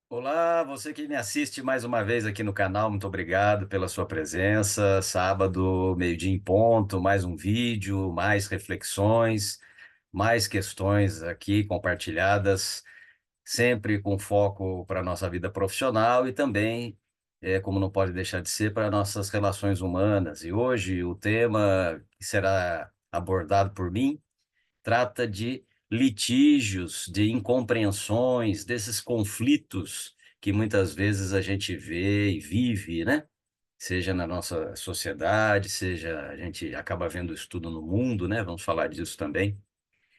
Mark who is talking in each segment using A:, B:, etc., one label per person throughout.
A: Olá, você que me assiste mais uma vez aqui no canal, muito obrigado pela sua presença. Sábado, meio-dia em ponto, mais um vídeo, mais reflexões, mais questões aqui compartilhadas, sempre com foco para a nossa vida profissional e também, como não pode deixar de ser, para nossas relações humanas. E hoje o tema que será abordado por mim trata de litígios, de incompreensões, desses conflitos que muitas vezes a gente vê e vive, né? Seja na nossa sociedade, seja a gente acaba vendo isso tudo no mundo, né? Vamos falar disso também.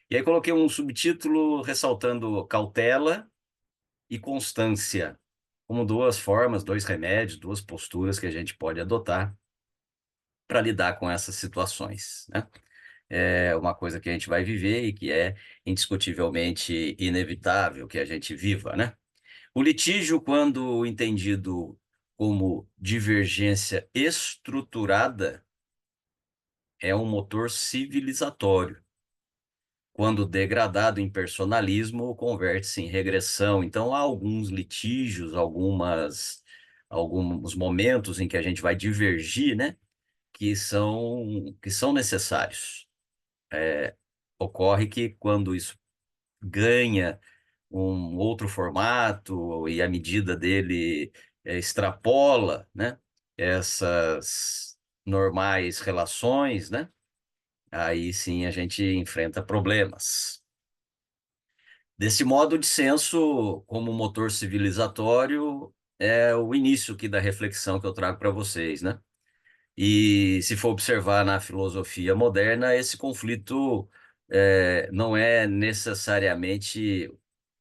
A: E aí coloquei um subtítulo ressaltando cautela e constância, como duas formas, dois remédios, duas posturas que a gente pode adotar para lidar com essas situações, né? É uma coisa que a gente vai viver e que é indiscutivelmente inevitável que a gente viva, né? O litígio, quando entendido como divergência estruturada, é um motor civilizatório. Quando degradado em personalismo, converte-se em regressão. Então, há alguns litígios, alguns momentos em que a gente vai divergir, né? Que são necessários. Ocorre que quando isso ganha um outro formato e a medida dele extrapola, né, essas normais relações, né, aí sim a gente enfrenta problemas. Desse modo, o dissenso, como motor civilizatório, é o início aqui da reflexão que eu trago para vocês, né? E se for observar na filosofia moderna, esse conflito não é necessariamente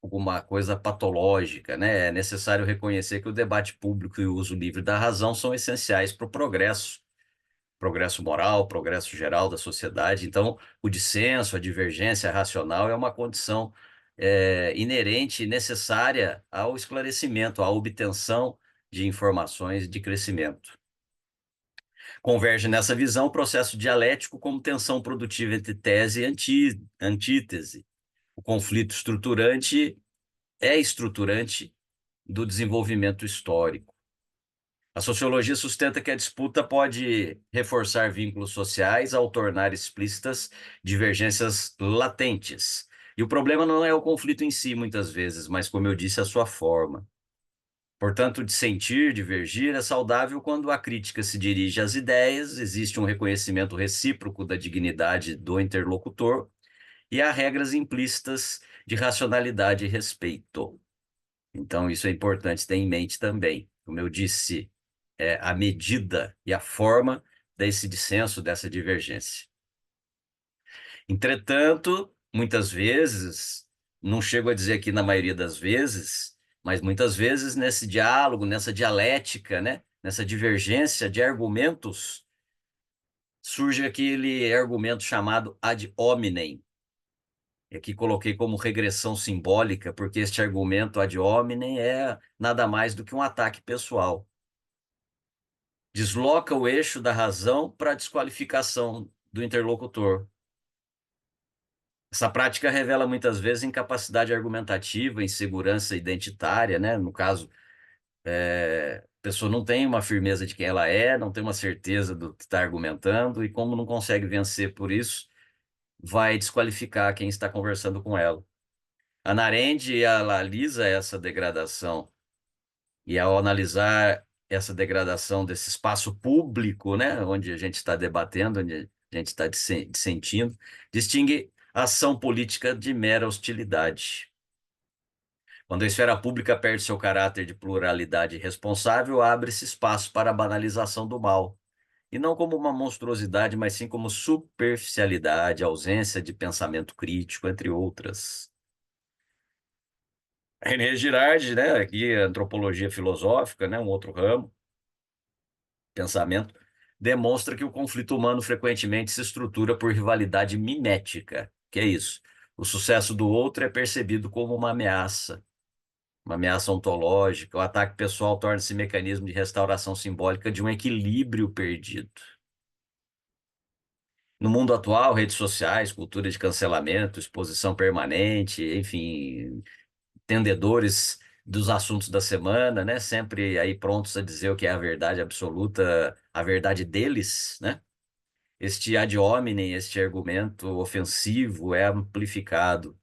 A: alguma coisa patológica, né? É necessário reconhecer que o debate público e o uso livre da razão são essenciais para o progresso, progresso moral, progresso geral da sociedade. Então, o dissenso, a divergência racional é uma condição inerente e necessária ao esclarecimento, à obtenção de informações de crescimento. Converge nessa visão o processo dialético como tensão produtiva entre tese e antítese. O conflito estruturante é estruturante do desenvolvimento histórico. A sociologia sustenta que a disputa pode reforçar vínculos sociais ao tornar explícitas divergências latentes. E o problema não é o conflito em si, muitas vezes, mas, como eu disse, a sua forma. Portanto, dissentir, divergir é saudável quando a crítica se dirige às ideias, existe um reconhecimento recíproco da dignidade do interlocutor e há regras implícitas de racionalidade e respeito. Então, isso é importante ter em mente também. Como eu disse, a medida e a forma desse dissenso, dessa divergência. Entretanto, muitas vezes, não chego a dizer que na maioria das vezes, mas muitas vezes nesse diálogo, nessa dialética, né, nessa divergência de argumentos, surge aquele argumento chamado ad hominem. E aqui coloquei como regressão simbólica, porque este argumento ad hominem é nada mais do que um ataque pessoal. Desloca o eixo da razão para a desqualificação do interlocutor. Essa prática revela muitas vezes incapacidade argumentativa, insegurança identitária, né? No caso, a pessoa não tem uma firmeza de quem ela é, não tem uma certeza do que está argumentando, e como não consegue vencer por isso, vai desqualificar quem está conversando com ela. A Arendt analisa essa degradação, e ao analisar essa degradação desse espaço público, né, onde a gente está debatendo, onde a gente está dissentindo, distingue a ação política de mera hostilidade. Quando a esfera pública perde seu caráter de pluralidade responsável, abre-se espaço para a banalização do mal. E não como uma monstruosidade, mas sim como superficialidade, ausência de pensamento crítico, entre outras. René Girardi, né, aqui antropologia filosófica, né, um outro ramo, pensamento, demonstra que o conflito humano frequentemente se estrutura por rivalidade mimética. Que é isso? O sucesso do outro é percebido como uma ameaça ontológica. O ataque pessoal torna-se mecanismo de restauração simbólica de um equilíbrio perdido. No mundo atual, redes sociais, cultura de cancelamento, exposição permanente, enfim, entendedores dos assuntos da semana, né? Sempre aí prontos a dizer o que é a verdade absoluta, a verdade deles, né? Este ad hominem, este argumento ofensivo é amplificado,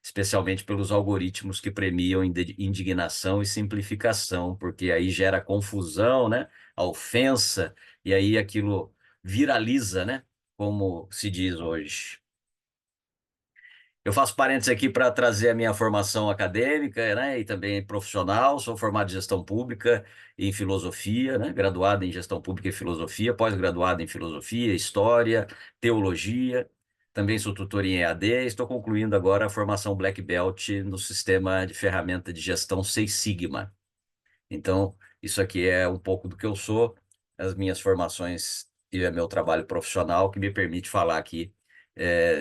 A: especialmente pelos algoritmos que premiam indignação e simplificação, porque aí gera confusão, né? A ofensa, e aí aquilo viraliza, né? Como se diz hoje. Eu faço parênteses aqui para trazer a minha formação acadêmica, né, e também profissional. Sou formado em gestão pública e em filosofia, né, graduado em gestão pública e filosofia, pós-graduado em filosofia, história, teologia. Também sou tutor em EAD. Estou concluindo agora a formação Black Belt no sistema de ferramenta de gestão Seis Sigma. Então, isso aqui é um pouco do que eu sou, as minhas formações e o meu trabalho profissional que me permite falar aqui,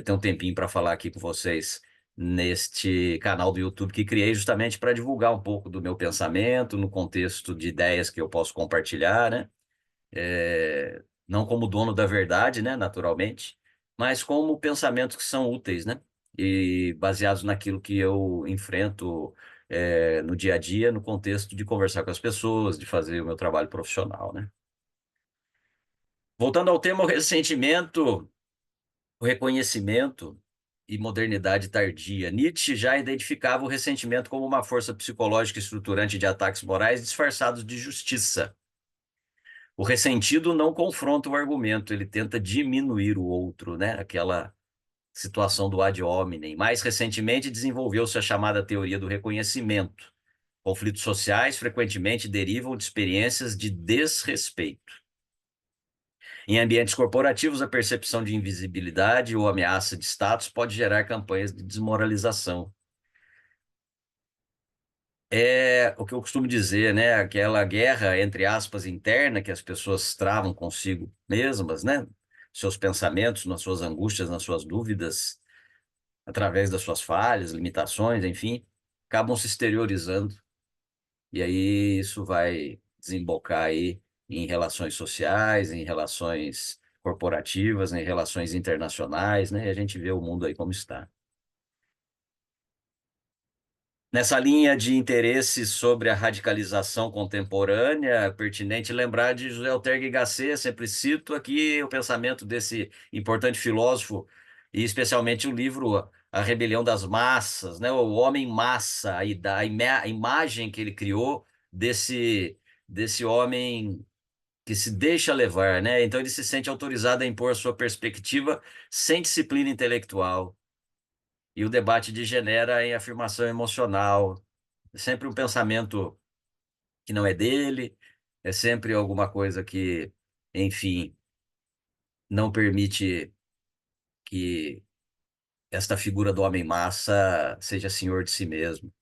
A: ter um tempinho para falar aqui com vocês neste canal do YouTube que criei justamente para divulgar um pouco do meu pensamento no contexto de ideias que eu posso compartilhar, né? Não como dono da verdade, né, naturalmente, mas como pensamentos que são úteis, né, e baseados naquilo que eu enfrento, no dia a dia, no contexto de conversar com as pessoas, de fazer o meu trabalho profissional, né. Voltando ao tema, o ressentimento, o reconhecimento e modernidade tardia. Nietzsche já identificava o ressentimento como uma força psicológica estruturante de ataques morais disfarçados de justiça. O ressentido não confronta o argumento, ele tenta diminuir o outro, né? Aquela situação do ad hominem. Mais recentemente, desenvolveu-se a chamada teoria do reconhecimento. Conflitos sociais frequentemente derivam de experiências de desrespeito. Em ambientes corporativos, a percepção de invisibilidade ou ameaça de status pode gerar campanhas de desmoralização. É o que eu costumo dizer, né? Aquela guerra, entre aspas, interna que as pessoas travam consigo mesmas, né? Seus pensamentos, nas suas angústias, nas suas dúvidas, através das suas falhas, limitações, enfim, acabam se exteriorizando. E aí isso vai desembocar aí em relações sociais, em relações corporativas, em relações internacionais, né? E a gente vê o mundo aí como está. Nessa linha de interesse sobre a radicalização contemporânea, é pertinente lembrar de José Ortega y Gasset, sempre cito aqui o pensamento desse importante filósofo, e especialmente o livro A Rebelião das Massas, né? O homem massa, a imagem que ele criou desse homem que se deixa levar, né? Então ele se sente autorizado a impor sua perspectiva sem disciplina intelectual. E o debate degenera em afirmação emocional, é sempre um pensamento que não é dele, é sempre alguma coisa que, enfim, não permite que esta figura do homem-massa seja senhor de si mesmo.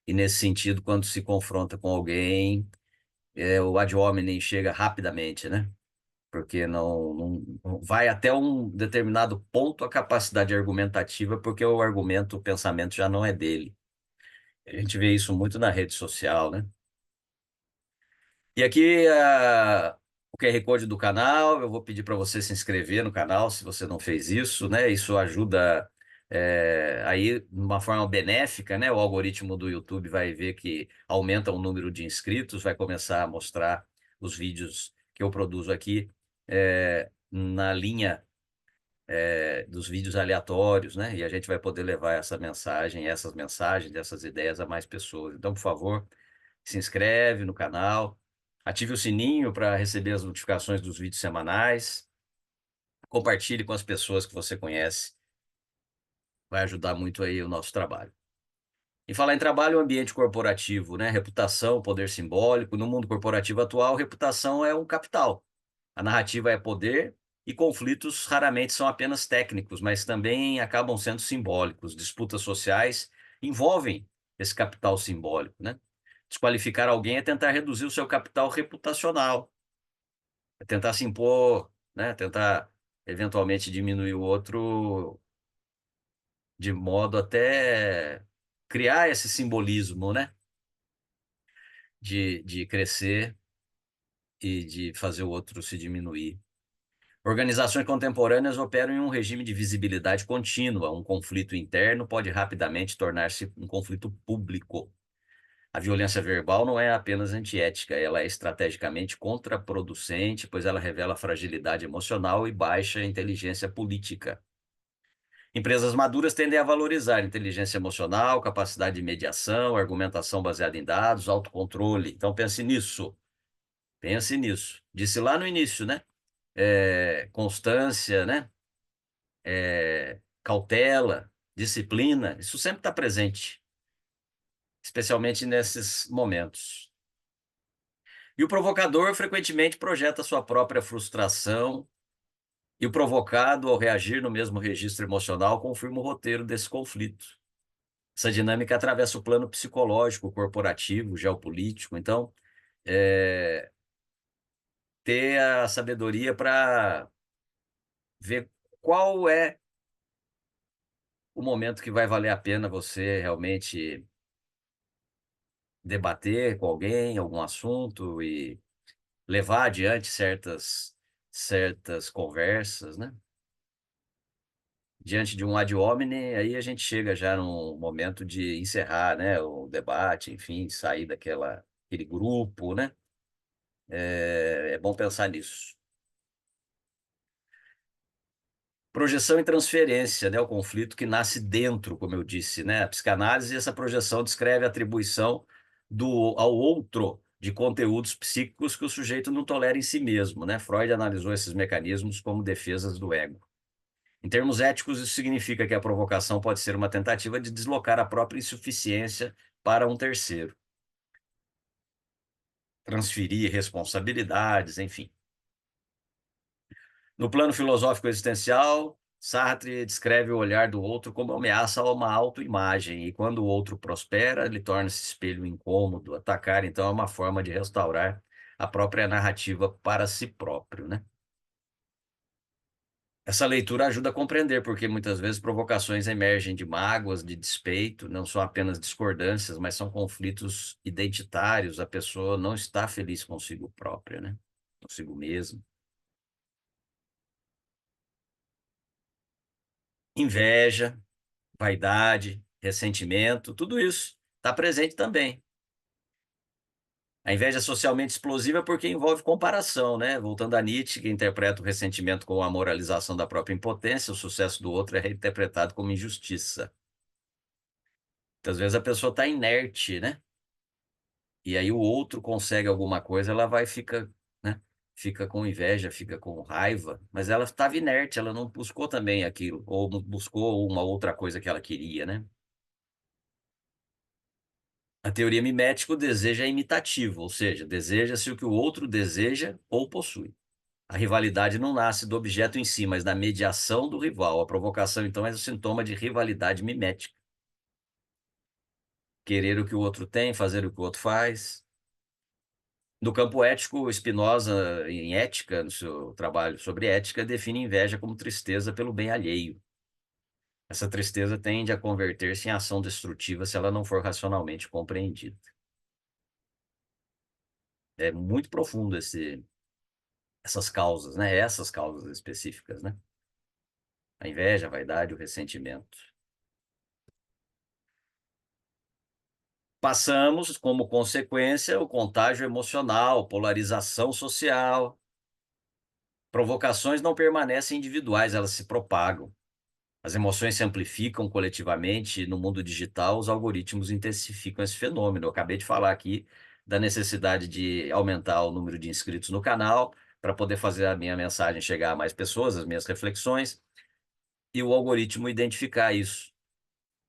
A: E nesse sentido, quando se confronta com alguém, o ad hominem chega rapidamente, né? Porque não vai até um determinado ponto a capacidade argumentativa, porque o argumento, o pensamento já não é dele. A gente vê isso muito na rede social, né? E aqui o QR Code do canal, eu vou pedir para você se inscrever no canal se você não fez isso, né? Isso ajuda aí de uma forma benéfica, né? O algoritmo do YouTube vai ver que aumenta o número de inscritos, vai começar a mostrar os vídeos que eu produzo aqui na linha dos vídeos aleatórios, né? E a gente vai poder levar essas mensagens, essas ideias a mais pessoas. Então, por favor, se inscreve no canal, ative o sininho para receber as notificações dos vídeos semanais, compartilhe com as pessoas que você conhece, vai ajudar muito aí o nosso trabalho. E falar em trabalho, o ambiente corporativo, né? Reputação, poder simbólico. No mundo corporativo atual, reputação é um capital. A narrativa é poder e conflitos raramente são apenas técnicos, mas também acabam sendo simbólicos. Disputas sociais envolvem esse capital simbólico, né? Desqualificar alguém é tentar reduzir o seu capital reputacional, é tentar se impor, né? Tentar eventualmente diminuir o outro de modo até criar esse simbolismo, né? De crescer e de fazer o outro se diminuir. Organizações contemporâneas operam em um regime de visibilidade contínua. Um conflito interno pode rapidamente tornar-se um conflito público. A violência verbal não é apenas antiética, ela é estrategicamente contraproducente, pois ela revela fragilidade emocional e baixa inteligência política. Empresas maduras tendem a valorizar inteligência emocional, capacidade de mediação, argumentação baseada em dados, autocontrole. Então pense nisso, pense nisso. Disse lá no início, né? Constância, né? Cautela, disciplina, isso sempre está presente, especialmente nesses momentos. E o provocador frequentemente projeta sua própria frustração, e o provocado, ao reagir no mesmo registro emocional, confirma o roteiro desse conflito. Essa dinâmica atravessa o plano psicológico, corporativo, geopolítico. Então, é, ter a sabedoria para ver qual é o momento que vai valer a pena você realmente debater com alguém algum assunto e levar adiante certas conversas, né? Diante de um ad hominem, aí a gente chega já no momento de encerrar, né, o debate, enfim, sair aquele grupo, né? É bom pensar nisso. Projeção e transferência, né? O conflito que nasce dentro, como eu disse, né? A psicanálise, essa projeção descreve a atribuição ao outro de conteúdos psíquicos que o sujeito não tolera em si mesmo, né? Freud analisou esses mecanismos como defesas do ego. Em termos éticos, isso significa que a provocação pode ser uma tentativa de deslocar a própria insuficiência para um terceiro, transferir responsabilidades, enfim. No plano filosófico existencial, Sartre descreve o olhar do outro como ameaça a uma autoimagem, e quando o outro prospera, ele torna-se espelho incômodo. Atacar, então, é uma forma de restaurar a própria narrativa para si próprio, né? Essa leitura ajuda a compreender porque muitas vezes provocações emergem de mágoas, de despeito, não são apenas discordâncias, mas são conflitos identitários. A pessoa não está feliz consigo própria, né? Consigo mesmo. Inveja, vaidade, ressentimento, tudo isso está presente também. A inveja é socialmente explosiva porque envolve comparação, né? Voltando a Nietzsche, que interpreta o ressentimento como a moralização da própria impotência, o sucesso do outro é reinterpretado como injustiça. Muitas vezes a pessoa está inerte, né? E aí o outro consegue alguma coisa, ela vai fica, né? Fica com inveja, fica com raiva, mas ela estava inerte, ela não buscou também aquilo, ou não buscou uma outra coisa que ela queria, né? A teoria mimética, o desejo é imitativo, ou seja, deseja-se o que o outro deseja ou possui. A rivalidade não nasce do objeto em si, mas da mediação do rival. A provocação, então, é o sintoma de rivalidade mimética. Querer o que o outro tem, fazer o que o outro faz. No campo ético, Spinoza, em Ética, no seu trabalho sobre ética, define inveja como tristeza pelo bem alheio. Essa tristeza tende a converter-se em ação destrutiva se ela não for racionalmente compreendida. É muito profundo essas causas, né? Essas causas específicas, né? A inveja, a vaidade, o ressentimento. Passamos, como consequência, o contágio emocional, polarização social. Provocações não permanecem individuais, elas se propagam. As emoções se amplificam coletivamente e no mundo digital os algoritmos intensificam esse fenômeno. Eu acabei de falar aqui da necessidade de aumentar o número de inscritos no canal para poder fazer a minha mensagem chegar a mais pessoas, as minhas reflexões, e o algoritmo identificar isso.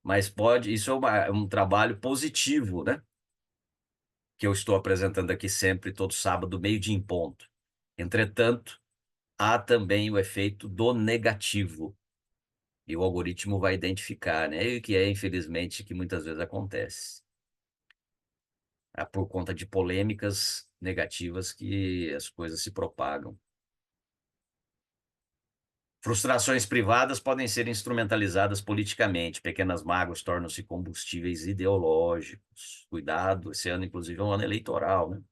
A: Mas isso é um trabalho positivo, né? Que eu estou apresentando aqui sempre, todo sábado, meio-dia em ponto. Entretanto, há também o efeito do negativo. E o algoritmo vai identificar, né? E que é, infelizmente, que muitas vezes acontece. É por conta de polêmicas negativas que as coisas se propagam. Frustrações privadas podem ser instrumentalizadas politicamente. Pequenas mágoas tornam-se combustíveis ideológicos. Cuidado, esse ano, inclusive, é um ano eleitoral, né?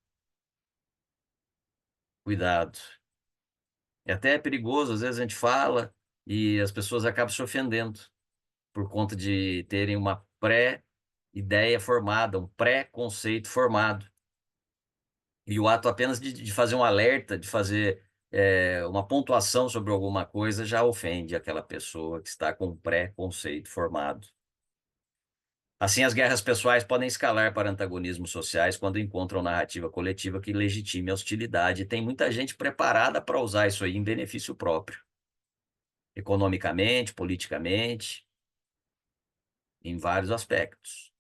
A: Cuidado. É até perigoso, às vezes a gente fala e as pessoas acabam se ofendendo por conta de terem uma ideia formada, um pré-conceito formado. E o ato apenas de fazer um alerta, de fazer uma pontuação sobre alguma coisa, já ofende aquela pessoa que está com um pré-conceito formado. Assim, as guerras pessoais podem escalar para antagonismos sociais quando encontram narrativa coletiva que legitime a hostilidade. E tem muita gente preparada para usar isso aí em benefício próprio, economicamente, politicamente, em vários aspectos.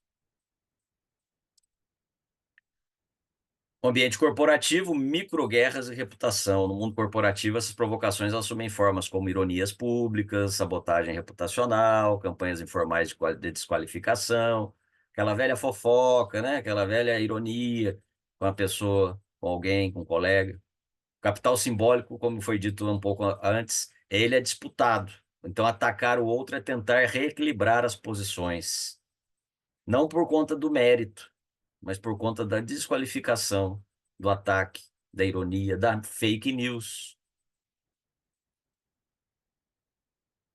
A: O ambiente corporativo, microguerras e reputação. No mundo corporativo, essas provocações assumem formas como ironias públicas, sabotagem reputacional, campanhas informais de desqualificação, aquela velha fofoca, né? Aquela velha ironia com a pessoa, com alguém, com um colega. Capital simbólico, como foi dito um pouco antes, ele é disputado. Então, atacar o outro é tentar reequilibrar as posições, não por conta do mérito, mas por conta da desqualificação, do ataque, da ironia, da fake news.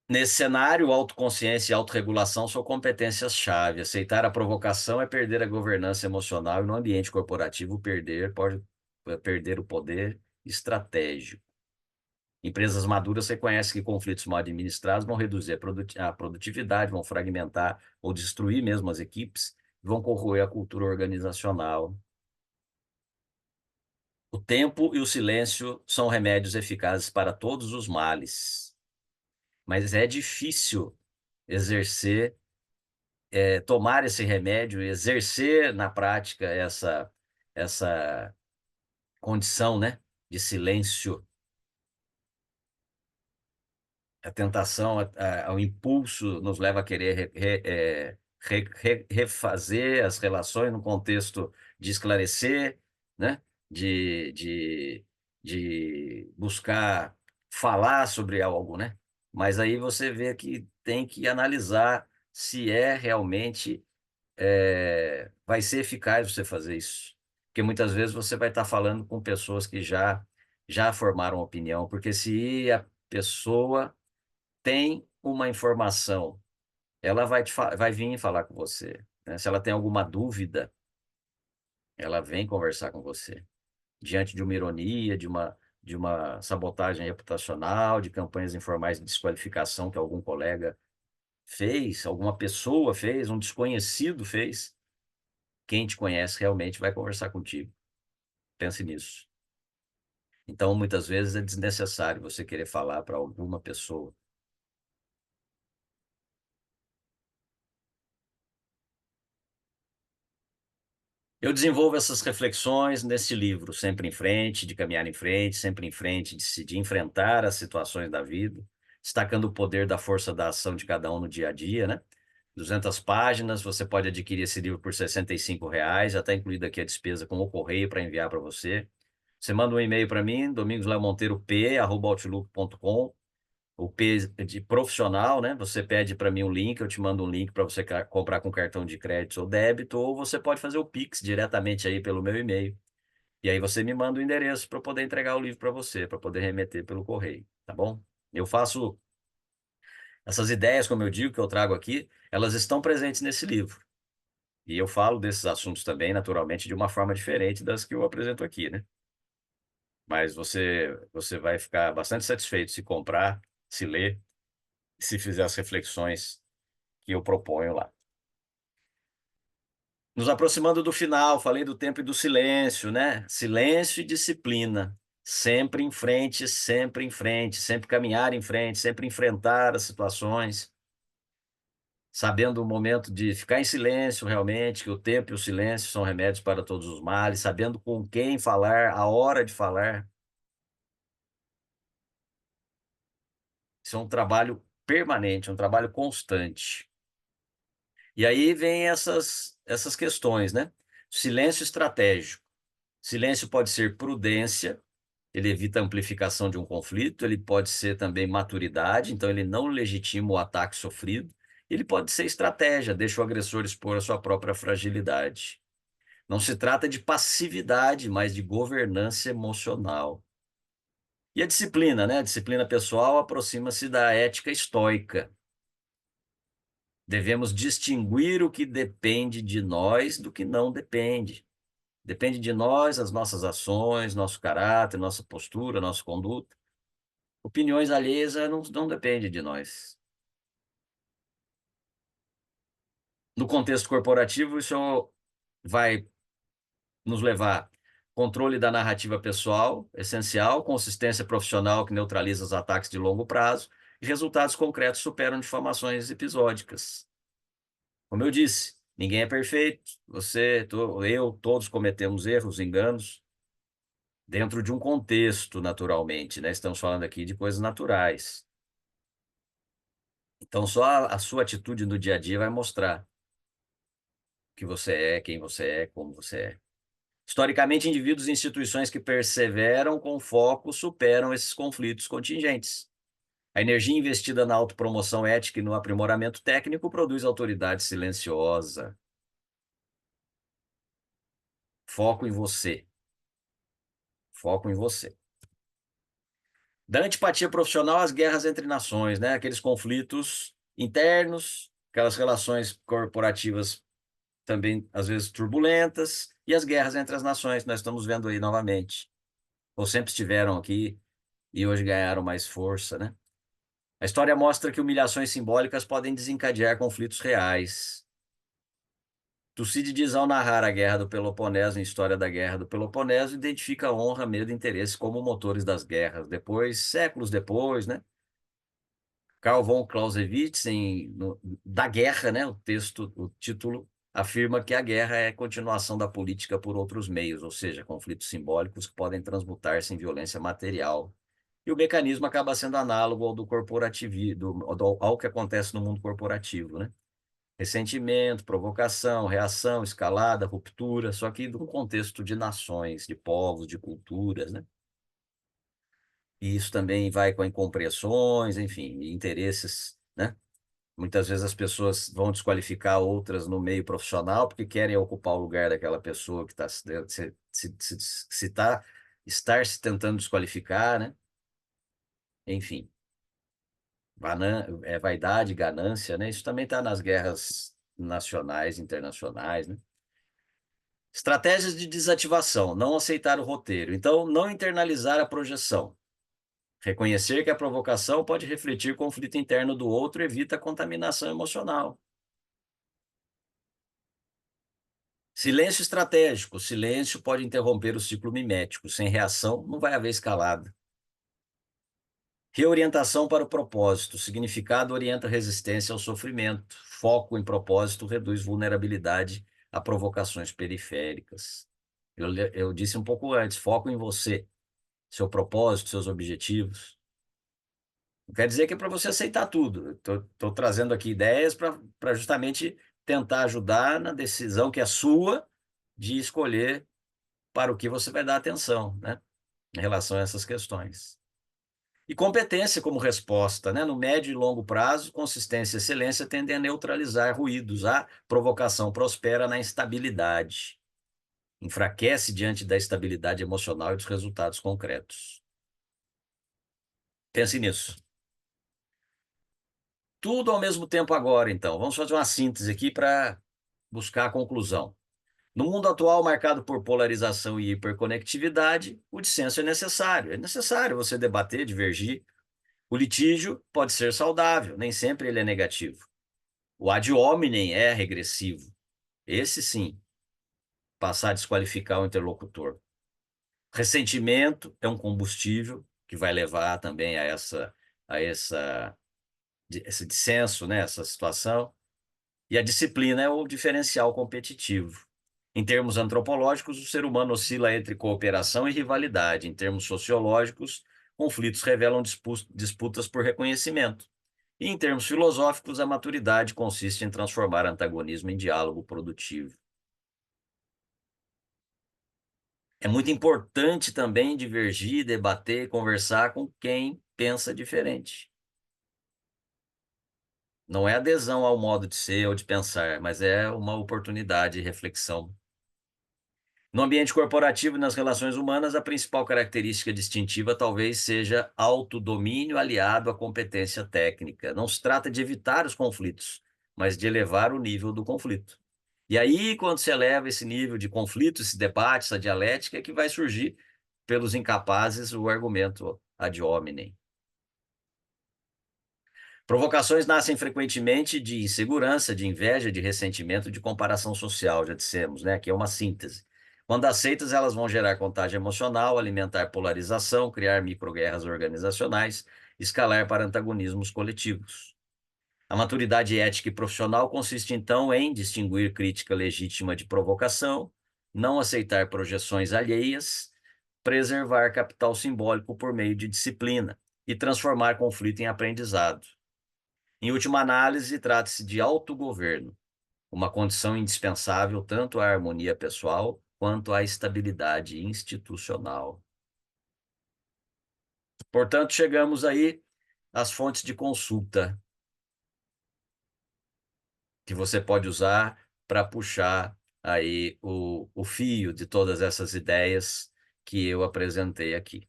A: Nesse cenário, autoconsciência e autorregulação são competências-chave. Aceitar a provocação é perder a governança emocional e no ambiente corporativo pode perder o poder estratégico. Empresas maduras reconhecem que conflitos mal administrados vão reduzir a produtividade, vão fragmentar ou destruir mesmo as equipes, vão corroer a cultura organizacional. O tempo e o silêncio são remédios eficazes para todos os males, mas é difícil exercer, tomar esse remédio, exercer na prática essa condição, né, de silêncio. A tentação, ao impulso, nos leva a querer refazer as relações no contexto de esclarecer, né? De, de, de buscar falar sobre algo, né? Mas aí você vê que tem que analisar se realmente vai ser eficaz você fazer isso. Porque muitas vezes você vai estar falando com pessoas que já formaram opinião, porque se a pessoa tem uma informação, ela vai vir falar com você, né? Se ela tem alguma dúvida, ela vem conversar com você. Diante de uma ironia, de uma sabotagem reputacional, de campanhas informais de desqualificação que algum colega fez, alguma pessoa fez, um desconhecido fez, quem te conhece realmente vai conversar contigo. Pense nisso. Então, muitas vezes é desnecessário você querer falar para alguma pessoa. Eu desenvolvo essas reflexões nesse livro, Sempre em Frente, de caminhar em frente, sempre em frente, de enfrentar as situações da vida, destacando o poder da força da ação de cada um no dia a dia, né? 200 páginas, você pode adquirir esse livro por R$ 65, já está incluída aqui a despesa com o correio para enviar para você. Você manda um e-mail para mim, domingosleomonteirop@outlook.com, o P de profissional, né? Você pede para mim um link, eu te mando um link para você comprar com cartão de crédito ou débito, ou você pode fazer o Pix diretamente aí pelo meu e-mail. E aí você me manda o endereço para poder entregar o livro para você, para poder remeter pelo correio, tá bom? Eu faço essas ideias, como eu digo, que eu trago aqui, elas estão presentes nesse livro. E eu falo desses assuntos também, naturalmente, de uma forma diferente das que eu apresento aqui, né? Mas você vai ficar bastante satisfeito se comprar, se ler, se fizer as reflexões que eu proponho lá. Nos aproximando do final, falei do tempo e do silêncio, né? Silêncio e disciplina. Sempre em frente, sempre caminhar em frente, sempre enfrentar as situações, sabendo o momento de ficar em silêncio realmente, que o tempo e o silêncio são remédios para todos os males, sabendo com quem falar, a hora de falar. Isso é um trabalho permanente, um trabalho constante. E aí vem essas questões, né? Silêncio estratégico. Silêncio pode ser prudência, ele evita a amplificação de um conflito, ele pode ser também maturidade, então ele não legitima o ataque sofrido. Ele pode ser estratégia, deixa o agressor expor a sua própria fragilidade. Não se trata de passividade, mas de governança emocional. E a disciplina, né? A disciplina pessoal aproxima-se da ética estoica. Devemos distinguir o que depende de nós do que não depende. Depende de nós, as nossas ações, nosso caráter, nossa postura, nossa conduta. Opiniões alheias não dependem de nós. No contexto corporativo, isso vai nos levar controle da narrativa pessoal, essencial, consistência profissional que neutraliza os ataques de longo prazo e resultados concretos superam difamações episódicas. Como eu disse, ninguém é perfeito, você, eu, todos cometemos erros, enganos, dentro de um contexto, naturalmente, né? Estamos falando aqui de coisas naturais. Então, só a sua atitude no dia a dia vai mostrar que você é, quem você é, como você é. Historicamente, indivíduos e instituições que perseveram com foco superam esses conflitos contingentes. A energia investida na autopromoção ética e no aprimoramento técnico produz autoridade silenciosa. Foco em você. Foco em você. Da antipatia profissional às guerras entre nações, né? Aqueles conflitos internos, aquelas relações corporativas também, às vezes, turbulentas, e as guerras entre as nações, nós estamos vendo aí novamente. Ou sempre estiveram aqui e hoje ganharam mais força, né? A história mostra que humilhações simbólicas podem desencadear conflitos reais. Tucídides, ao narrar a Guerra do Peloponeso em História da Guerra do Peloponeso, identifica honra, medo e interesse como motores das guerras. Depois, séculos depois, né? Carl von Clausewitz, da Guerra, né? O título afirma que a guerra é a continuação da política por outros meios, ou seja, conflitos simbólicos que podem transmutar-se em violência material. E o mecanismo acaba sendo análogo ao do corporativismo, ao que acontece no mundo corporativo, né? Ressentimento, provocação, reação, escalada, ruptura, só que num contexto de nações, de povos, de culturas, né? E isso também vai com incompreensões, enfim, interesses, né? Muitas vezes as pessoas vão desqualificar outras no meio profissional porque querem ocupar o lugar daquela pessoa que está se tá, estar se tentando desqualificar, né? Enfim, vaidade, ganância, né? Isso também está nas guerras nacionais, internacionais, né? Estratégias de desativação, não aceitar o roteiro. Então, não internalizar a projeção. Reconhecer que a provocação pode refletir conflito interno do outro evita a contaminação emocional. Silêncio estratégico. Silêncio pode interromper o ciclo mimético. Sem reação, não vai haver escalada. Reorientação para o propósito. Significado orienta resistência ao sofrimento. Foco em propósito reduz vulnerabilidade a provocações periféricas. Eu disse um pouco antes, foco em você, seu propósito, seus objetivos. Não quer dizer que é para você aceitar tudo. Estou trazendo aqui ideias para justamente tentar ajudar na decisão que é sua de escolher para o que você vai dar atenção, né, em relação a essas questões. E competência como resposta, né? No médio e longo prazo, consistência e excelência tendem a neutralizar ruídos. A provocação prospera na instabilidade. Enfraquece diante da estabilidade emocional e dos resultados concretos. Pense nisso. Tudo ao mesmo tempo agora, então. Vamos fazer uma síntese aqui para buscar a conclusão. No mundo atual, marcado por polarização e hiperconectividade, o dissenso é necessário. É necessário você debater, divergir. O litígio pode ser saudável, nem sempre ele é negativo. O ad hominem é regressivo. Esse sim, passar a desqualificar o interlocutor. Ressentimento é um combustível que vai levar também a esse dissenso, né, essa situação. E a disciplina é o diferencial competitivo. Em termos antropológicos, o ser humano oscila entre cooperação e rivalidade. Em termos sociológicos, conflitos revelam disputas por reconhecimento. E em termos filosóficos, a maturidade consiste em transformar antagonismo em diálogo produtivo. É muito importante também divergir, debater, conversar com quem pensa diferente. Não é adesão ao modo de ser ou de pensar, mas é uma oportunidade de reflexão. No ambiente corporativo e nas relações humanas, a principal característica distintiva talvez seja autodomínio aliado à competência técnica. Não se trata de evitar os conflitos, mas de elevar o nível do conflito. E aí, quando se eleva esse nível de conflito, esse debate, essa dialética, é que vai surgir, pelos incapazes, o argumento ad hominem. Provocações nascem frequentemente de insegurança, de inveja, de ressentimento, de comparação social, já dissemos, né? Aqui é uma síntese. Quando aceitas, elas vão gerar contágio emocional, alimentar polarização, criar microguerras organizacionais, escalar para antagonismos coletivos. A maturidade ética e profissional consiste, então, em distinguir crítica legítima de provocação, não aceitar projeções alheias, preservar capital simbólico por meio de disciplina e transformar conflito em aprendizado. Em última análise, trata-se de autogoverno, uma condição indispensável tanto à harmonia pessoal quanto à estabilidade institucional. Portanto, chegamos aí às fontes de consulta que você pode usar para puxar aí o fio de todas essas ideias que eu apresentei aqui.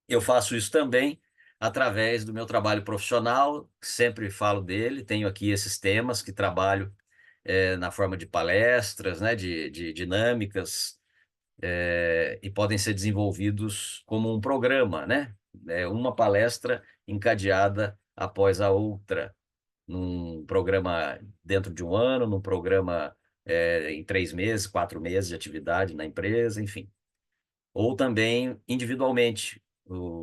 A: Eu faço isso também através do meu trabalho profissional, sempre falo dele, tenho aqui esses temas que trabalho na forma de palestras, né, de dinâmicas, e podem ser desenvolvidos como um programa, né? Uma palestra encadeada após a outra, num programa dentro de um ano, num programa em 3 meses, 4 meses de atividade na empresa, enfim. Ou também individualmente.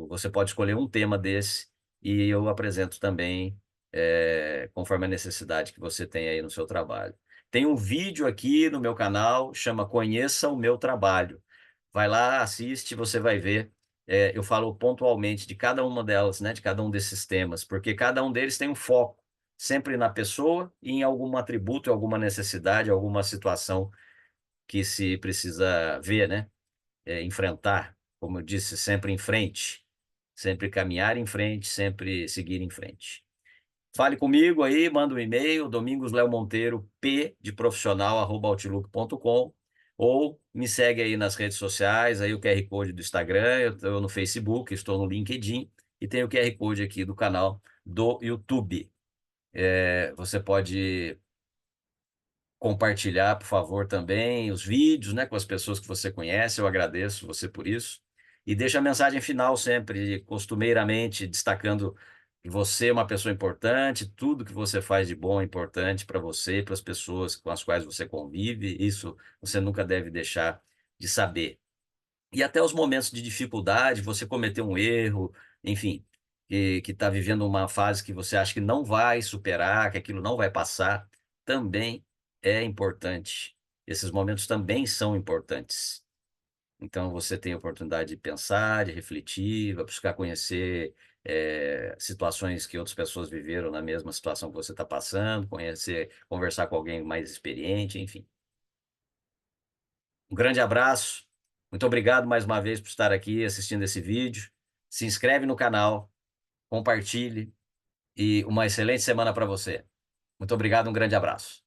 A: Você pode escolher um tema desse e eu apresento também conforme a necessidade que você tem aí no seu trabalho. Tem um vídeo aqui no meu canal, chama Conheça o Meu Trabalho. Vai lá, assiste, você vai ver. Eu falo pontualmente de cada uma delas, né, de cada um desses temas, porque cada um deles tem um foco, sempre na pessoa e em algum atributo, alguma necessidade, alguma situação que se precisa ver, né? Enfrentar, como eu disse, sempre em frente, sempre caminhar em frente, sempre seguir em frente. Fale comigo aí, manda um e-mail, Domingos Léo Monteiro, p de profissional, @outlook.com, ou me segue aí nas redes sociais, aí o QR Code do Instagram, eu estou no Facebook, estou no LinkedIn, e tem o QR Code aqui do canal do YouTube. Você pode compartilhar, por favor, também os vídeos, né, com as pessoas que você conhece. Eu agradeço você por isso. E deixa a mensagem final sempre, costumeiramente, destacando que você é uma pessoa importante, tudo que você faz de bom é importante para você e para as pessoas com as quais você convive. Isso você nunca deve deixar de saber. E até os momentos de dificuldade, você cometeu um erro, enfim, que está vivendo uma fase que você acha que não vai superar, que aquilo não vai passar, também é importante. Esses momentos também são importantes. Então, você tem a oportunidade de pensar, de refletir, vai buscar conhecer situações que outras pessoas viveram na mesma situação que você está passando, conhecer, conversar com alguém mais experiente, enfim. Um grande abraço. Muito obrigado mais uma vez por estar aqui assistindo esse vídeo. Se inscreve no canal, compartilhe e uma excelente semana para você. Muito obrigado, um grande abraço.